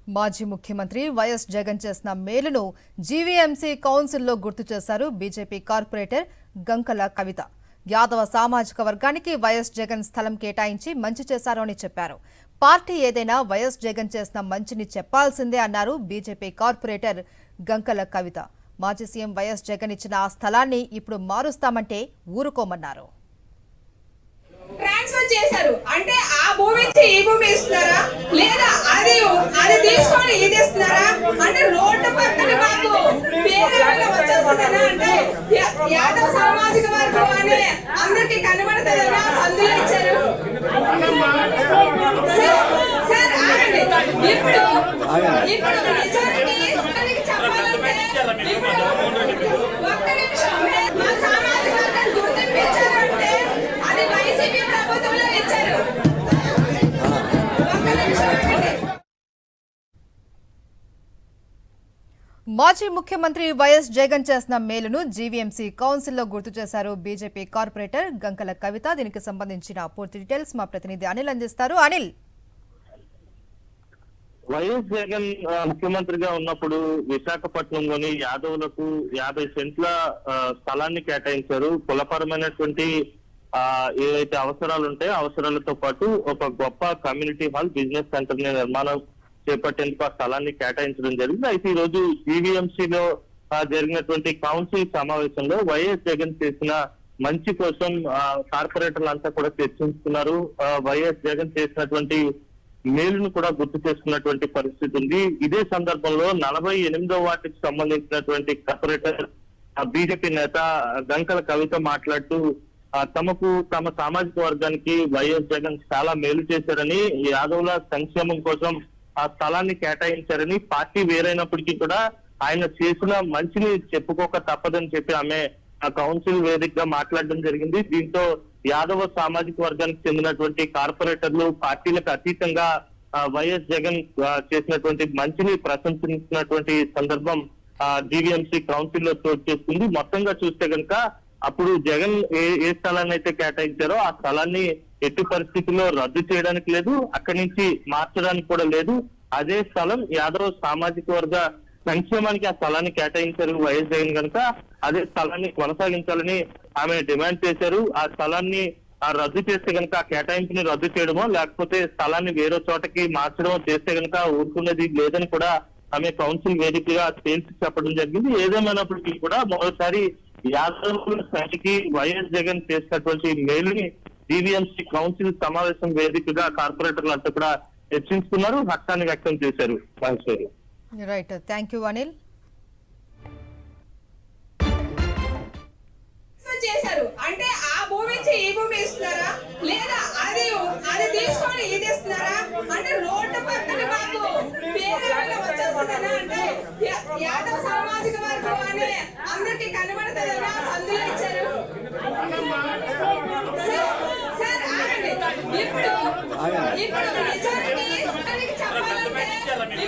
మాజీ ముఖ్యమంత్రి వైఎస్ జగన్ చేసిన మేలును జీవీఎంసీ కౌన్సిల్లో గుర్తు చేశారు బీజేపీ కార్పొరేటర్ గంకల కవిత. యాదవ సామాజిక వర్గానికి వైఎస్ జగన్ స్థలం కేటాయించి మంచి చేశారు అని చెప్పారు. పార్టీ ఏదైనా వైఎస్ జగన్ చేసిన మంచిని చెప్పాల్సిందే అన్నారు బీజేపీ కార్పొరేటర్ గంకల కవిత. మాజీ సీఎం వైఎస్ జగన్ ఇచ్చిన ఆ స్థలాన్ని ఇప్పుడు మారుస్తామంటే ఊరుకోమన్నారు. ట్రాన్స్ఫర్ చేశారు అంటే ఆ భూమి నుంచి ఈ భూమి ఇస్తున్నారా లేదా అది తీసుకొని ఇది ఇస్తున్నారా అంటే రోడ్డు పక్కన మాకు పేరేమైనా వచ్చేస్తుందనా అంటే యాదవ సామాజిక వర్గం అని అందరికి కనబడుతుందనా సందులో ఇచ్చారు. సార్ ఇప్పుడు నిజానికి చెప్పాలంటే ఒక్క నిమిషం మా సామాజిక వర్గాన్ని గుర్తింపించారంటే అది వైసీపీ ప్రభుత్వంలో ఇచ్చారు. మాజీ ముఖ్యమంత్రి వైఎస్ జగన్ చేసిన మేలును జీవీఎంసీ కౌన్సిల్లో గుర్తు చేశారు బీజేపీ కార్పొరేటర్ గంకల కవిత. దీనికి సంబంధించిన పూర్తి డీటెయిల్స్ మా ప్రతినిధి అనిల్ అందిస్తారు. అనిల్, వైఎస్ జగన్ ముఖ్యమంత్రిగా ఉన్నప్పుడు విశాఖపట్నంలోని యాదవులకు 50 సెంట్ల స్థలాన్ని కేటాయించారు. కులపరమైనటువంటి ఏవైతే అవసరాలు ఉంటాయో అవసరాలతో పాటు ఒక గొప్ప కమ్యూనిటీ హాల్, బిజినెస్ సెంటర్ నిర్మాణం చేపట్టేందుకు ఆ స్థలాన్ని కేటాయించడం జరిగింది. అయితే ఈ రోజు జీవీఎంసీలో జరిగినటువంటి కౌన్సిల్ సమావేశంలో వైఎస్ జగన్ చేసిన మంచి కోసం కార్పొరేటర్లంతా కూడా చర్చించుకున్నారు. వైఎస్ జగన్ చేసినటువంటి మేలును కూడా గుర్తు చేసుకున్నటువంటి పరిస్థితి ఉంది. ఇదే సందర్భంలో 48వ వార్డుకి సంబంధించినటువంటి కార్పొరేటర్ బీజేపీ నేత గంకల కవిత మాట్లాడుతూ తమ సామాజిక వర్గానికి వైఎస్ జగన్ చాలా మేలు చేశారని, యాదవుల సంక్షేమం కోసం ఆ స్థలాన్ని కేటాయించారని, పార్టీ వేరైనప్పటికీ కూడా ఆయన చేసిన మంచిని చెప్పుకోక తప్పదని చెప్పి ఆమె ఆ కౌన్సిల్ వేదికగా మాట్లాడడం జరిగింది. దీంతో యాదవ సామాజిక వర్గానికి చెందినటువంటి కార్పొరేటర్లు పార్టీలకు అతీతంగా వైఎస్ జగన్ చేసినటువంటి మంచిని ప్రశంసించినటువంటి సందర్భం జీవీఎంసీ కౌన్సిల్ లో చోటు చేసుకుంది. మొత్తంగా చూస్తే కనుక అప్పుడు జగన్ ఏ స్థలాన్ని అయితే కేటాయించారో ఆ స్థలాన్ని ఎట్టి పరిస్థితుల్లో రద్దు చేయడానికి లేదు, అక్కడి నుంచి మార్చడానికి కూడా లేదు. అదే స్థలం యాదవ్ సామాజిక వర్గ సంక్షేమానికి ఆ స్థలాన్ని కేటాయించారు వైఎస్ జగన్ కనుక అదే స్థలాన్ని కొనసాగించాలని ఆమె డిమాండ్ చేశారు. ఆ స్థలాన్ని రద్దు చేస్తే కనుక ఆ కేటాయింపుని రద్దు చేయడమో లేకపోతే స్థలాన్ని వేరే చోటకి మార్చడమో చేస్తే కనుక ఊరుకునేది లేదని కూడా ఆమె కౌన్సిల్ వేదికగా తేల్చి చెప్పడం జరిగింది. ఏదేమైనప్పటికీ కూడా మరోసారి యాదవుల సంఖ్యకి వైఎస్ జగన్ చేసినటువంటి మేలుని జీవీఎంసీ కౌన్సిల్ సమావేశం వేదికగా కార్పొరేటర్లు అంతా కూడా చర్చించుకున్నారు, హర్షాన్ని వ్యక్తం చేశారు. Right, thank you Anil. చేశారు అంటే ఆ భూమి నుంచి ఈ భూమి ఇస్తున్నారా లేదా అది తీసుకొని ఇది ఇస్తున్నారా అంటే రోడ్డు పక్కన మాకు పేరేమైనా వచ్చేస్తుందనా అంటే యాదవ సామాజిక వర్గం అని అందరికి కనబడుతుందనా సందులో ఇచ్చారు. సార్ ఇప్పుడు నిజానికి చెప్పాలంటే